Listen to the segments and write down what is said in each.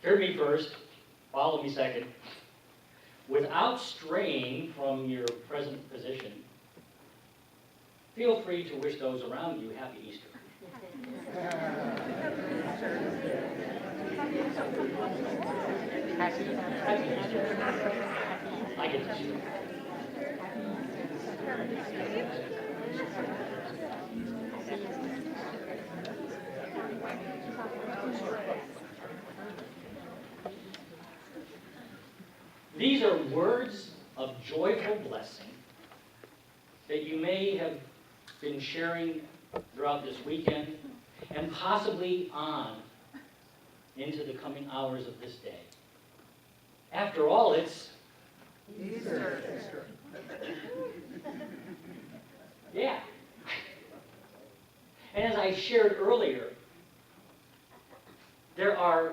Hear me first, follow me second. Without straying from your present position, feel free to wish those around you happy Easter. Happy Easter. I get to share. These are words of joyful blessing that you may have been sharing throughout this weekend and possibly on into the coming hours of this day. After all, it's Easter. Yeah. And as I shared earlier, there are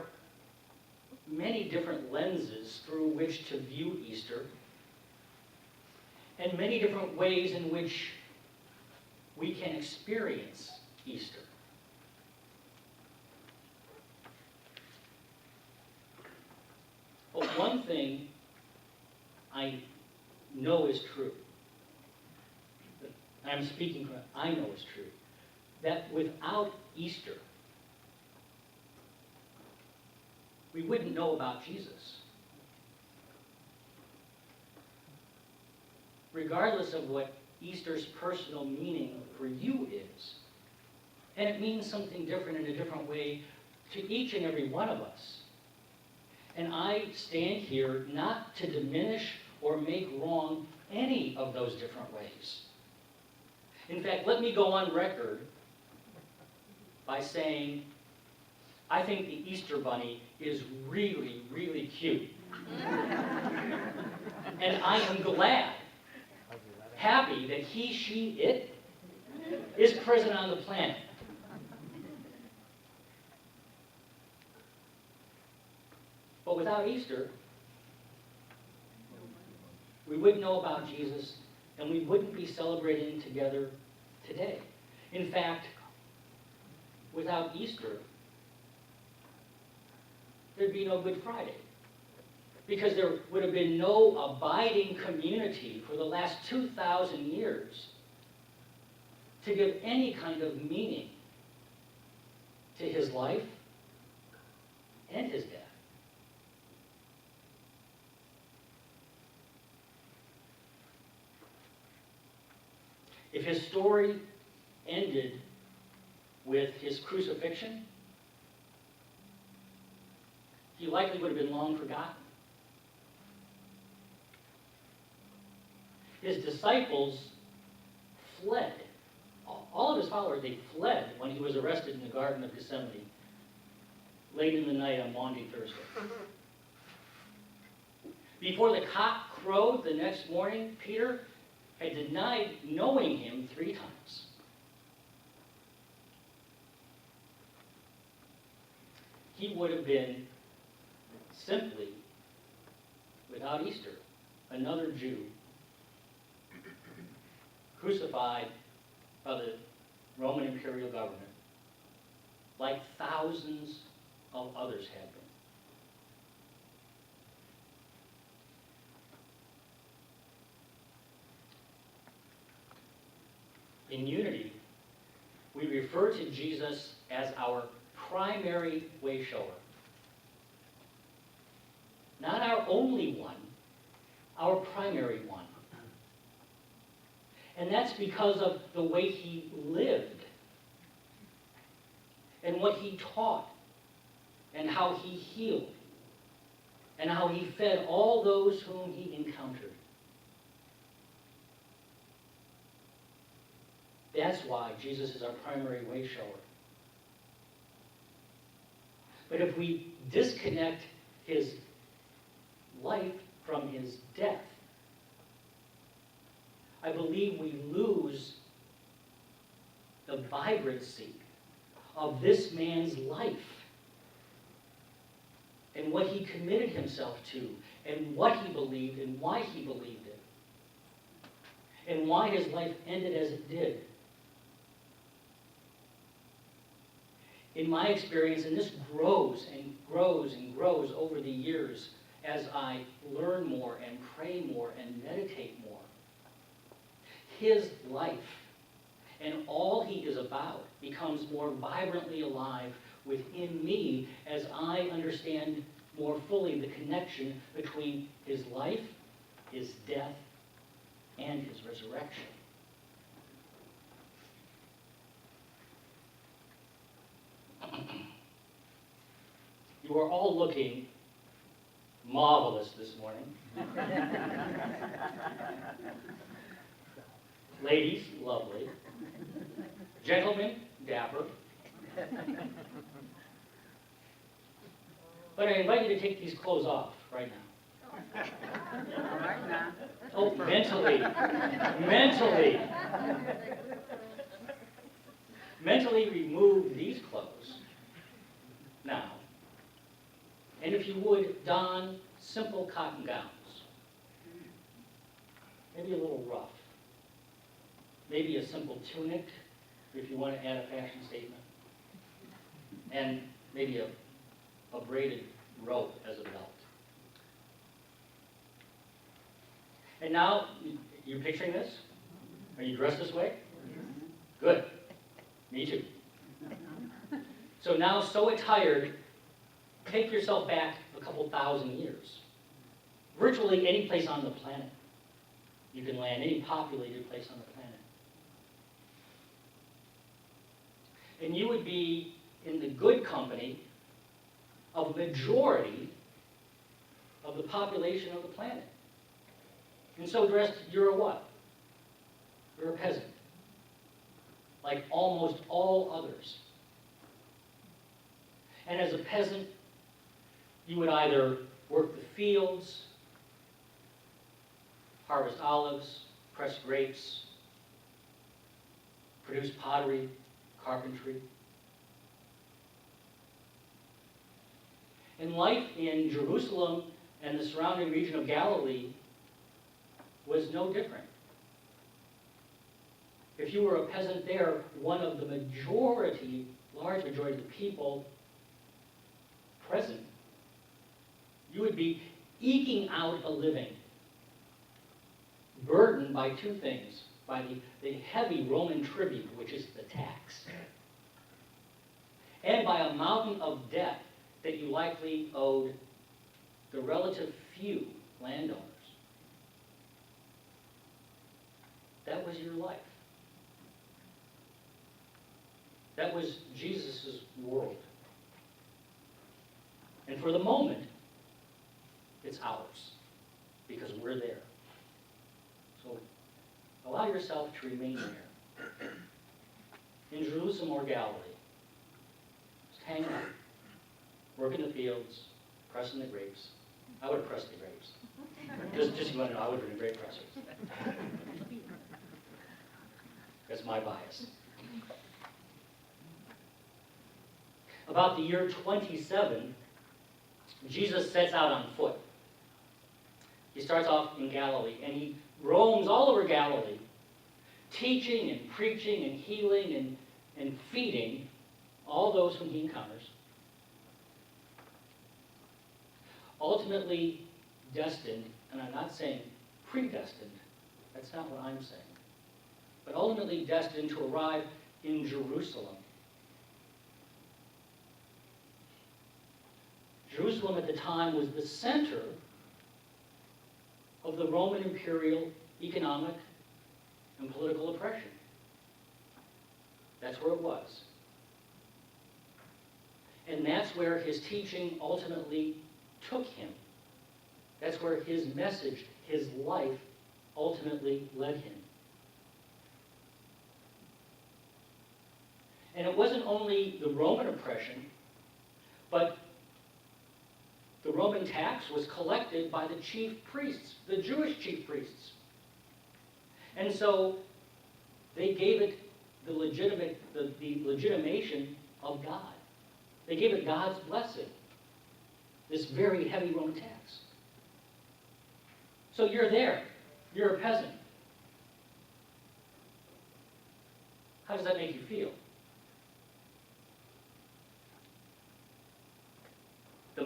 many different lenses through which to view Easter, and many different ways in which we can experience Easter. But one thing I know is true, I'm speaking from, I know is true, that without Easter, we wouldn't know about Jesus. Regardless of what Easter's personal meaning for you is, and it means something different in a different way to each and every one of us. And I stand here not to diminish or make wrong any of those different ways. In fact, let me go on record by saying I think the Easter Bunny is really, really cute. And I am glad, happy that he, she, it is present on the planet. But without Easter, we wouldn't know about Jesus, and we wouldn't be celebrating together today. In fact, without Easter, there'd be no Good Friday, because there would have been no abiding community for the last 2,000 years to give any kind of meaning to his life and his death. If his story ended with his crucifixion, he likely would have been long forgotten. His disciples fled. All of his followers, they fled when he was arrested in the Garden of Gethsemane late in the night on Maundy Thursday. Before the cock crowed the next morning, Peter had denied knowing him 3 times. He would have been simply, without Easter, another Jew crucified by the Roman imperial government, like thousands of others had been. In unity, we refer to Jesus as our primary way shower. Not our only one, our primary one. And that's because of the way he lived, and what he taught, and how he healed, and how he fed all those whom he encountered. That's why Jesus is our primary way shower. But if we disconnect his life from his death, I believe we lose the vibrancy of this man's life and what he committed himself to and what he believed and why he believed it and why his life ended as it did. in my experience, and this grows and grows and grows over the years as I learn more and pray more and meditate more, his life and all he is about becomes more vibrantly alive within me as I understand more fully the connection between his life, his death, and his resurrection. You are all looking marvelous this morning. Ladies, lovely. Gentlemen, dapper. But I invite you to take these clothes off right now. Right now. Oh, mentally. Mentally. Mentally remove these clothes now. And if you would, don simple cotton gowns. Maybe a little rough. Maybe a simple tunic, if you want to add a fashion statement. And maybe a braided rope as a belt. And now, you picturing this? Are you dressed this way? Good. Me too. So now, so attired, take yourself back a couple thousand years. Virtually any place on the planet. You can land any populated place on the planet. And you would be in the good company of a majority of the population of the planet. And so dressed, you're a what? You're a peasant. Like almost all others. And as a peasant, you would either work the fields, harvest olives, press grapes, produce pottery, carpentry. And life in Jerusalem and the surrounding region of Galilee was no different. If you were a peasant there, one of the majority, large majority of the people present, you would be eking out a living, burdened by two things, by the heavy Roman tribute, which is the tax, and by a mountain of debt that you likely owed the relative few landowners. That was your life. That was Jesus' world. And for the moment, it's ours, because we're there. So allow yourself to remain there. In Jerusalem or Galilee. Just hang out. Work in the fields, pressing the grapes. I would have pressed the grapes. Just you want to know, I would have been a great presser. That's my bias. About the year 27, Jesus sets out on foot. He starts off in Galilee, and he roams all over Galilee, teaching and preaching and healing and feeding all those whom he encounters. Ultimately destined, and I'm not saying predestined, that's not what I'm saying, but ultimately destined to arrive in Jerusalem. Jerusalem at the time was the center of the Roman imperial economic and political oppression. That's where it was. And that's where his teaching ultimately took him. That's where his message, his life, ultimately led him. And it wasn't only the Roman oppression, but the Roman tax was collected by the chief priests, the Jewish chief priests. And so they gave it the legitimation of God. They gave it God's blessing, this very heavy Roman tax. So you're there. You're a peasant. How does that make you feel?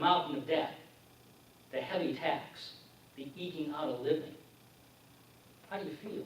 mountain of debt, the heavy tax, the eking out a living. How do you feel?